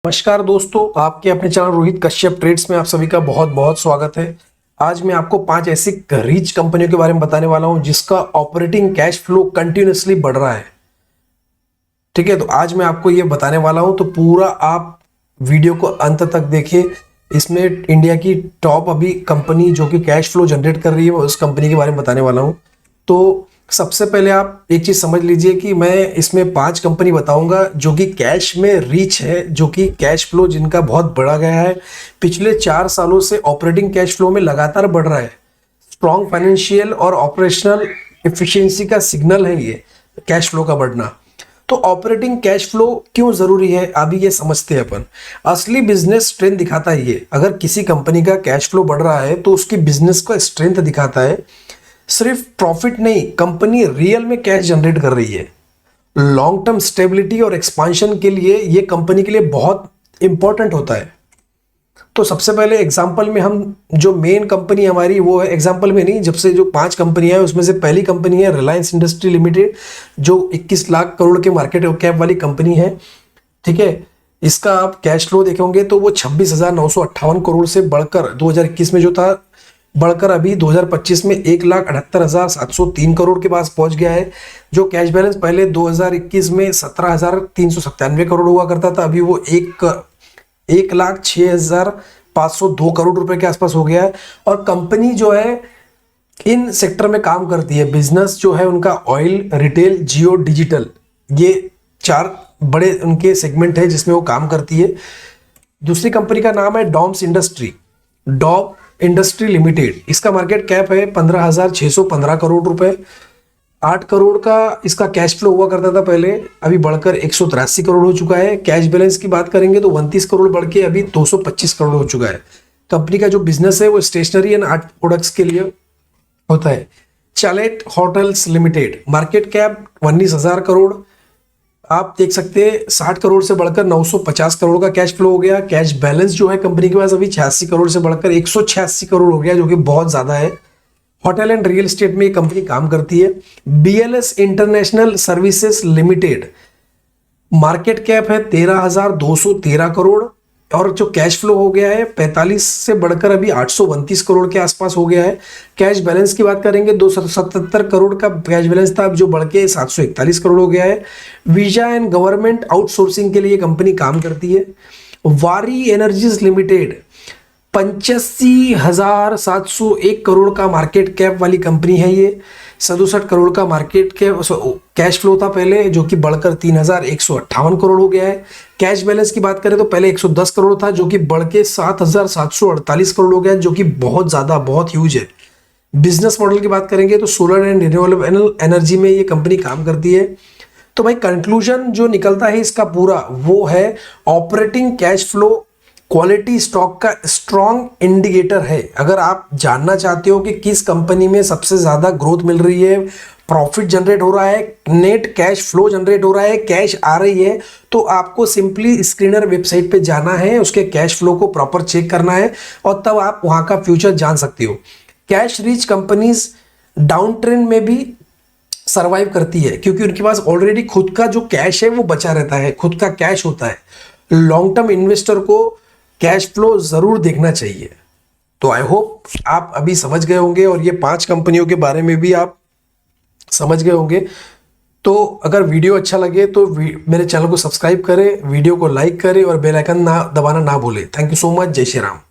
नमस्कार दोस्तों, आपके अपने चैनल रोहित कश्यप ट्रेड्स में आप सभी का बहुत बहुत स्वागत है। आज मैं आपको 5 ऐसी रीच कंपनियों के बारे में बताने वाला हूं जिसका ऑपरेटिंग कैश फ्लो कंटिन्यूअसली बढ़ रहा है। ठीक है, तो आज मैं आपको ये बताने वाला हूं, तो पूरा आप वीडियो को अंत तक देखिए। इसमें इंडिया की टॉप अभी कंपनी जो कि कैश फ्लो जनरेट कर रही है, उस कंपनी के बारे में बताने वाला हूं। तो सबसे पहले आप एक चीज समझ लीजिए कि मैं इसमें 5 कंपनी बताऊंगा जो कि कैश में रीच है, जो कि कैश फ्लो जिनका बहुत बढ़ा गया है। पिछले 4 सालों से ऑपरेटिंग कैश फ्लो में लगातार बढ़ रहा है। स्ट्रॉन्ग फाइनेंशियल और ऑपरेशनल एफिशिएंसी का सिग्नल है ये कैश फ्लो का बढ़ना। तो ऑपरेटिंग कैश फ्लो क्यों जरूरी है, अभी ये समझते हैं अपन। असली बिजनेस स्ट्रेंथ दिखाता है ये। अगर किसी कंपनी का कैश फ्लो बढ़ रहा है तो उसकी बिजनेस का स्ट्रेंथ दिखाता है। सिर्फ प्रॉफिट नहीं, कंपनी रियल में कैश जनरेट कर रही है। लॉन्ग टर्म स्टेबिलिटी और एक्सपांशन के लिए ये कंपनी के लिए बहुत इंपॉर्टेंट होता है। तो सबसे पहले एग्जांपल में हम जो मेन कंपनी हमारी वो है, एग्जांपल में नहीं, जब से जो 5 कंपनियां हैं उसमें से पहली कंपनी है रिलायंस इंडस्ट्री लिमिटेड, जो 21 लाख करोड़ के मार्केट कैप वाली कंपनी है। ठीक है, इसका आप कैश फ्लो देखोगे तो वो 26,958 करोड़ से बढ़कर 2021 में जो था, बढ़कर अभी 2025 में 1,78,703 करोड़ के पास पहुंच गया है। जो कैश बैलेंस पहले 2021 में 17,397 करोड़ हुआ करता था, अभी वो 1,06,502 करोड़ रुपए के आसपास हो गया है। और कंपनी जो है इन सेक्टर में काम करती है। बिजनेस जो है उनका ऑयल, रिटेल, जियो, डिजिटल, ये 4 बड़े उनके सेगमेंट है जिसमें वो काम करती है। दूसरी कंपनी का नाम है डॉम्स इंडस्ट्री लिमिटेड। इसका मार्केट कैप है 15,615 करोड़ रुपए। 8 करोड़ का इसका कैश फ्लो हुआ करता था पहले, अभी बढ़कर 183 करोड़ हो चुका है। कैश बैलेंस की बात करेंगे तो 29 करोड़ बढ़ के अभी 225 करोड़ हो चुका है। कंपनी का जो बिजनेस है वो स्टेशनरी एंड आर्ट प्रोडक्ट्स के लिए होता है। Chalet hotels limited, market cap 19,000 crore. आप देख सकते हैं 60 करोड़ से बढ़कर 950 करोड़ का कैश फ्लो हो गया। कैश बैलेंस जो है कंपनी के पास अभी 86 करोड़ से बढ़कर 186 करोड़ हो गया, जो कि बहुत ज्यादा है। होटल एंड रियल एस्टेट में ये कंपनी काम करती है। BLS international services limited, market cap है 13,213 करोड़ और जो कैश फ्लो हो गया है 45 से बढ़कर अभी 829 करोड़ के आसपास हो गया है। कैश बैलेंस की बात करेंगे 277 करोड़ का कैश बैलेंस था, अब जो बढ़ के 741 करोड़ हो गया है। वीजा एंड गवर्नमेंट आउटसोर्सिंग के लिए कंपनी काम करती है। वारी एनर्जीज लिमिटेड, 85,701 करोड़ का मार्केट कैप वाली कंपनी है ये। 67 करोड़ का मार्केट कैश फ्लो था पहले, जो कि बढ़कर 3,158 करोड़ हो गया है। कैश बैलेंस की बात करें तो पहले 110 करोड़ था, जो कि बढ़ के 7,748 करोड़ हो गया, जो कि बहुत ज्यादा, बहुत ह्यूज है। बिजनेस मॉडल की बात करेंगे तो सोलर एंड रिन्यूएबल एनर्जी में ये कंपनी काम करती है। तो भाई कंक्लूजन जो निकलता है इसका पूरा वो है, operating cash flow quality stock का स्ट्रॉन्ग इंडिकेटर है। अगर आप जानना चाहते हो कि किस कंपनी में सबसे ज्यादा ग्रोथ मिल रही है, प्रॉफिट जनरेट हो रहा है, नेट कैश फ्लो जनरेट हो रहा है, कैश आ रही है, तो आपको सिंपली स्क्रीनर वेबसाइट पे जाना है, उसके कैश फ्लो को प्रॉपर चेक करना है और तब आप वहां का फ्यूचर जान सकते हो। Cash rich companies down trend में भी सर्वाइव करती है, क्योंकि उनके पास ऑलरेडी खुद का जो कैश है वो बचा रहता है, खुद का कैश होता है। लॉन्ग टर्म इन्वेस्टर को कैश फ्लो जरूर देखना चाहिए। तो आई होप आप अभी समझ गए होंगे और ये 5 कंपनियों के बारे में भी आप समझ गए होंगे। तो अगर वीडियो अच्छा लगे तो मेरे चैनल को सब्सक्राइब करें, वीडियो को लाइक करें और बेल आइकन दबाना ना भूलें। Thank you so much. जय श्री राम।